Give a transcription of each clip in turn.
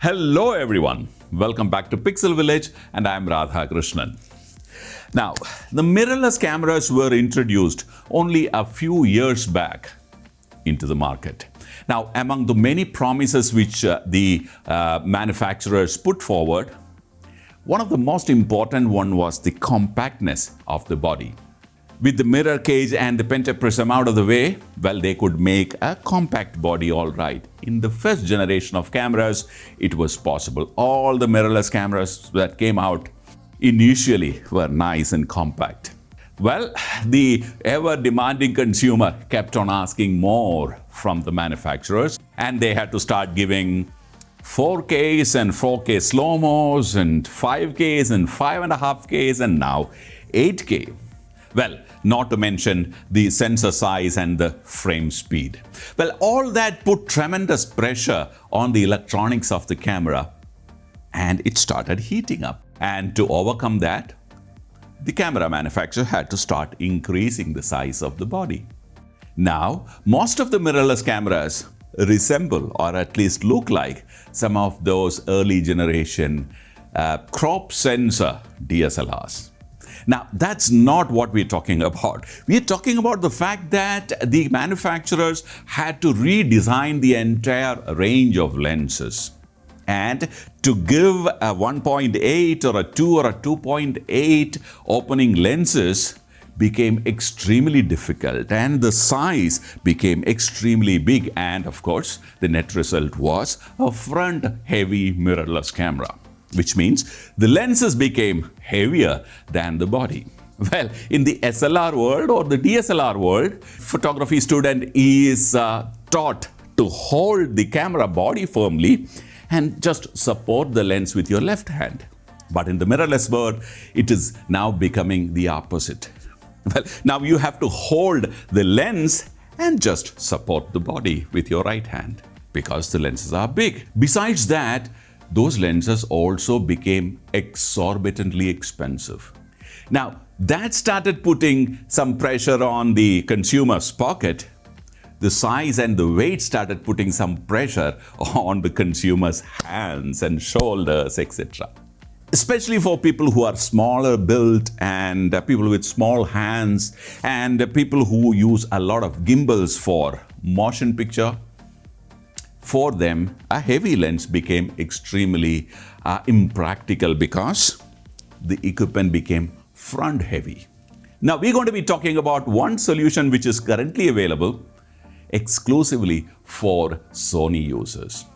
Hello everyone, welcome back to Pixel Village and I am Radha Krishnan. Now, the mirrorless cameras were introduced only a few years back into the market. Now, among the many promises which the manufacturers put forward, one of the most important one was the compactness of the body. With the mirror cage and the pent-up prism out of the way, well, they could make a compact body all right. In the first generation of cameras, it was possible. All the mirrorless cameras that came out initially were nice and compact. Well, the ever-demanding consumer kept on asking more from the manufacturers, and they had to start giving 4Ks and 4K slow-mos and 5Ks and 5.5Ks and now 8K. Well, not to mention the sensor size and the frame speed. Well, all that put tremendous pressure on the electronics of the camera and it started heating up. And to overcome that, the camera manufacturer had to start increasing the size of the body. Now, most of the mirrorless cameras resemble or at least look like some of those early generation crop sensor DSLRs. Now, that's not what we're talking about. We're talking about the fact that the manufacturers had to redesign the entire range of lenses. And to give a 1.8 or a 2 or a 2.8 opening lenses became extremely difficult and the size became extremely big. And of course, the net result was a front-heavy mirrorless camera, which means the lenses became heavier than the body. Well, in the SLR world or the DSLR world, photography student is taught to hold the camera body firmly and just support the lens with your left hand. But in the mirrorless world, it is now becoming the opposite. Well, now you have to hold the lens and just support the body with your right hand because the lenses are big. Besides that, those lenses also became exorbitantly expensive. Now, that started putting some pressure on the consumer's pocket. The size and the weight started putting some pressure on the consumer's hands and shoulders, etc. Especially for people who are smaller built and people with small hands and people who use a lot of gimbals for motion picture. For them, a heavy lens became extremely impractical because the equipment became front heavy. Now, we're going to be talking about one solution which is currently available exclusively for Sony users.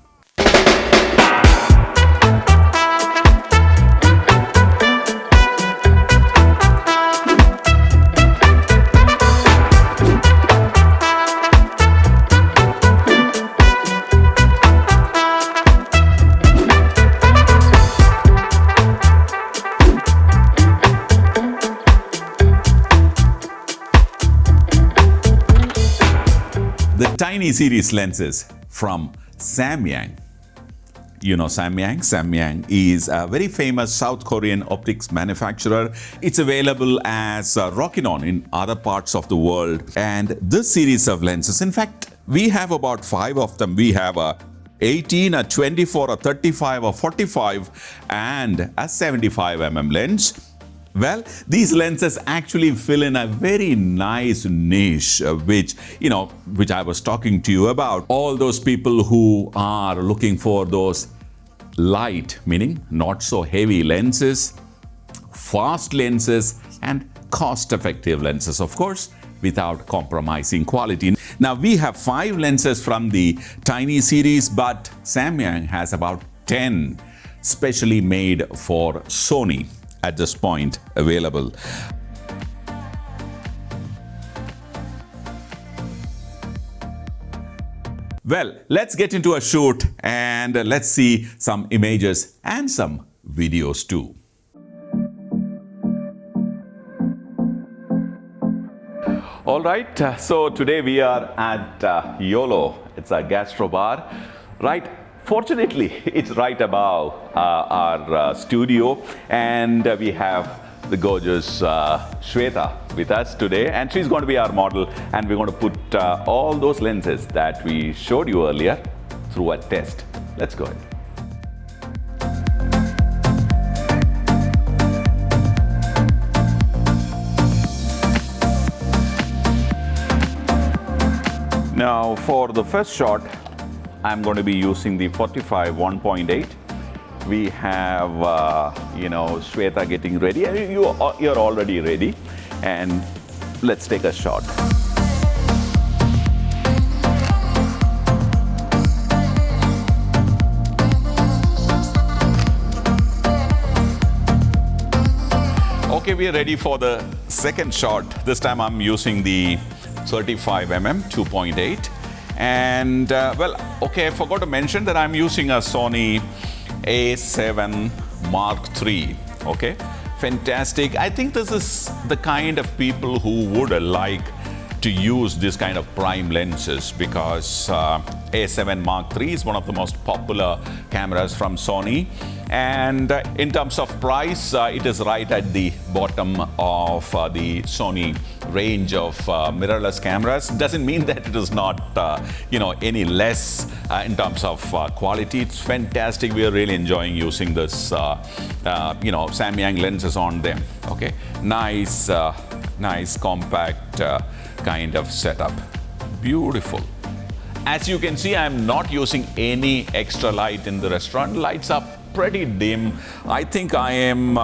The Tiny series lenses from Samyang. You know Samyang? Samyang is a very famous South Korean optics manufacturer. It's available as Rokinon in other parts of the world. And this series of lenses, in fact, we have about 5 of them. We have a 18, a 24, a 35, a 45, and a 75 mm lens. Well, these lenses actually fill in a very nice niche, which I was talking to you about. All those people who are looking for those light, meaning not so heavy lenses, fast lenses, and cost-effective lenses, of course, without compromising quality. Now, we have 5 lenses from the Tiny series, but Samyang has about 10 specially made for Sony at this point available. Well, let's get into a shoot and let's see some images and some videos too. All right, so today we are at Yolo. It's a Gastro bar, right? Fortunately, it's right above our studio, and we have the gorgeous Shweta with us today, and she's going to be our model, and we're going to put all those lenses that we showed you earlier through a test. Let's go ahead. Now for the first shot, I'm going to be using the 45 1.8. We have, Shweta getting ready. You're already ready. And let's take a shot. Okay, we are ready for the second shot. This time I'm using the 35mm 2.8. And I forgot to mention that I'm using a Sony A7 Mark III. Okay, fantastic. I think this is the kind of people who would like to use this kind of prime lenses, because A7 Mark III is one of the most popular cameras from Sony. And in terms of price, it is right at the bottom of the Sony range of mirrorless cameras. Doesn't mean that it is not, any less in terms of quality. It's fantastic. We are really enjoying using this, Samyang lenses on them. Okay, nice compact kind of setup. Beautiful. As you can see, I'm not using any extra light in the restaurant. Lights are pretty dim. I think I am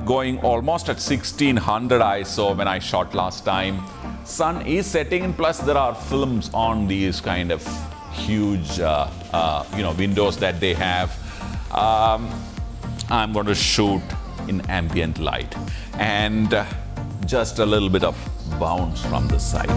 going almost at 1600 ISO when I shot last time. Sun is setting, plus there are films on these kind of huge windows that they have. I'm going to shoot in ambient light and just a little bit of bounce from the side.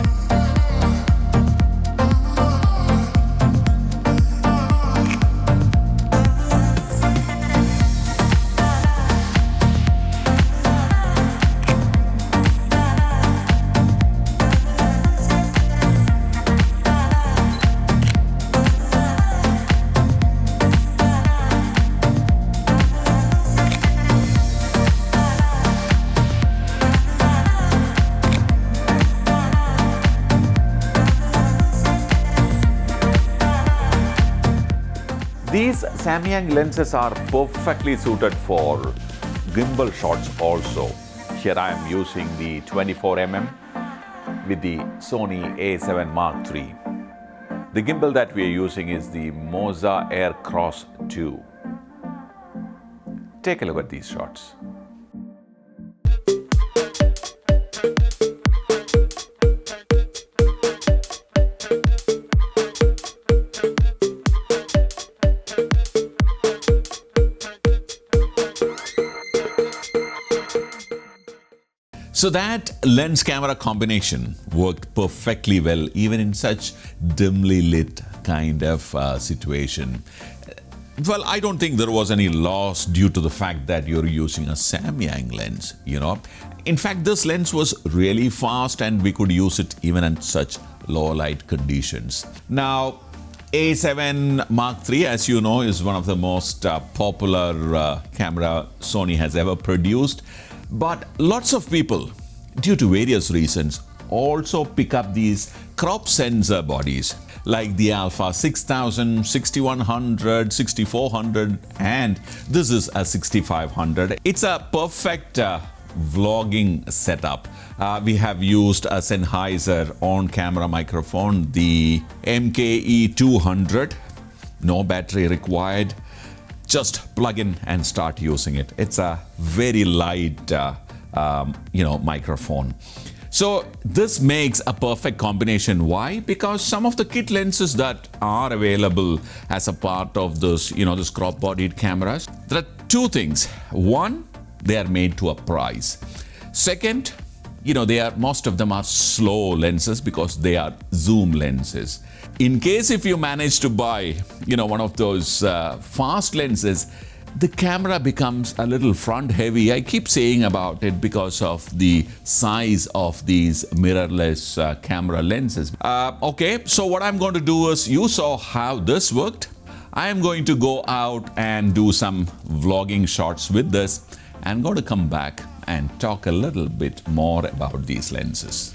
These Samyang lenses are perfectly suited for gimbal shots also. Here I am using the 24mm with the Sony A7 Mark III. The gimbal that we are using is the Moza Air Cross 2. Take a look at these shots. So that lens camera combination worked perfectly well, even in such dimly lit kind of situation. Well, I don't think there was any loss due to the fact that you're using a Samyang lens, In fact, this lens was really fast and we could use it even in such low light conditions. Now, A7 Mark III, as you know, is one of the most popular camera Sony has ever produced. But lots of people, due to various reasons, also pick up these crop sensor bodies like the Alpha 6000, 6100, 6400, and this is a 6500. It's a perfect vlogging setup. We have used a Sennheiser on-camera microphone, the MKE 200, no battery required. Just plug in and start using it. It's a very light, microphone. So this makes a perfect combination. Why? Because some of the kit lenses that are available as a part of this, this crop-bodied cameras, there are two things. One, they are made to a price. Second, most of them are slow lenses because they are zoom lenses. In case if you manage to buy, one of those fast lenses, the camera becomes a little front heavy. I keep saying about it because of the size of these mirrorless camera lenses. Okay, so what I'm going to do is, you saw how this worked. I am going to go out and do some vlogging shots with this. I'm going to come back and talk a little bit more about these lenses.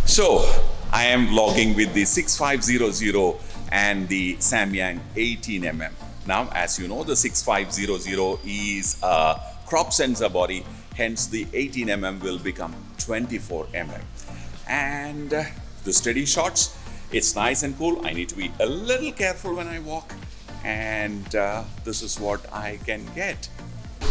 So, I am vlogging with the 6500 and the Samyang 18mm. Now, as you know, the 6500 is a crop sensor body, hence the 18mm will become 24mm. And the steady shots, it's nice and cool. I need to be a little careful when I walk, and this is what I can get.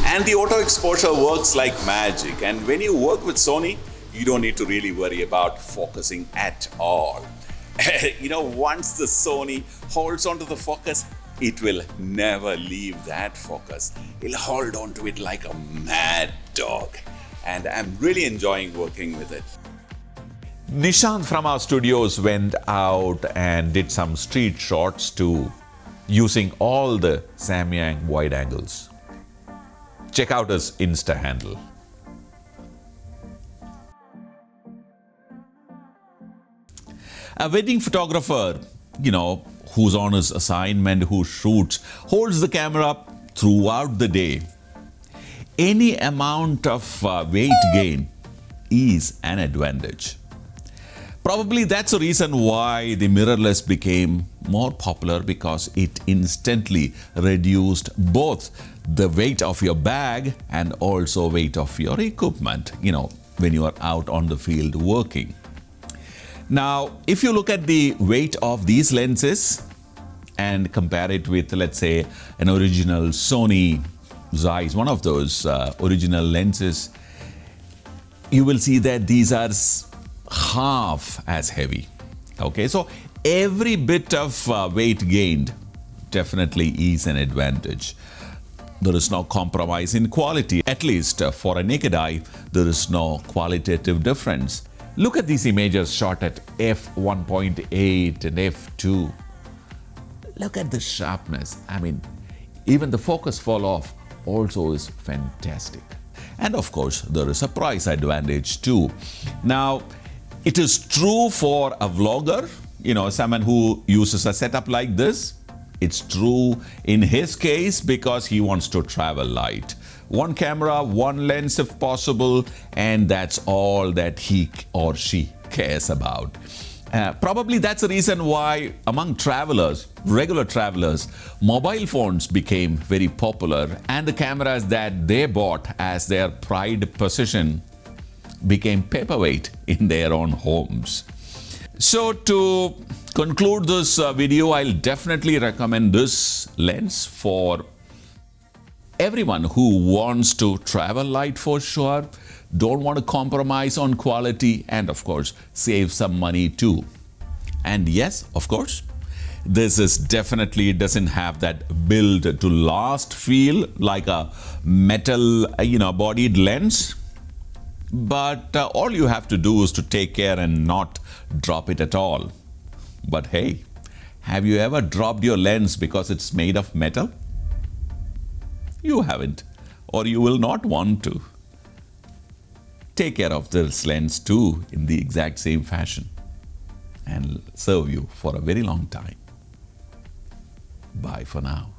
And the auto exposure works like magic, and when you work with Sony, you don't need to really worry about focusing at all. Once the Sony holds onto the focus, it will never leave that focus. It'll hold on to it like a mad dog, and I'm really enjoying working with it. Nishant from our studios went out and did some street shots too, using all the Samyang wide angles. Check out his Insta handle. A wedding photographer, who's on his assignment, who shoots, holds the camera throughout the day. Any amount of weight gain is an advantage. Probably that's the reason why the mirrorless became more popular, because it instantly reduced both the weight of your bag and also weight of your equipment, when you are out on the field working. Now, if you look at the weight of these lenses and compare it with, let's say, an original Sony Zeiss, one of those original lenses, you will see that these are half as heavy. Okay, so every bit of weight gained definitely is an advantage. There is no compromise in quality. At least for a naked eye, there is no qualitative difference. Look at these images shot at f1.8 and f2. Look at the sharpness. Even the focus fall off also is fantastic. And of course, there is a price advantage too. Now, it is true for a vlogger, someone who uses a setup like this. It's true in his case because he wants to travel light. One camera, one lens if possible, and that's all that he or she cares about. Probably that's the reason why among travelers, regular travelers, mobile phones became very popular, and the cameras that they bought as their pride possession became paperweight in their own homes. So to conclude this video, I'll definitely recommend this lens for everyone who wants to travel light for sure, don't want to compromise on quality, and of course save some money too. And yes, of course, this is definitely doesn't have that build to last feel like a metal bodied lens. But all you have to do is to take care and not drop it at all. But hey, have you ever dropped your lens because it's made of metal? You haven't, or you will not want to. Take care of this lens too in the exact same fashion and serve you for a very long time. Bye for now.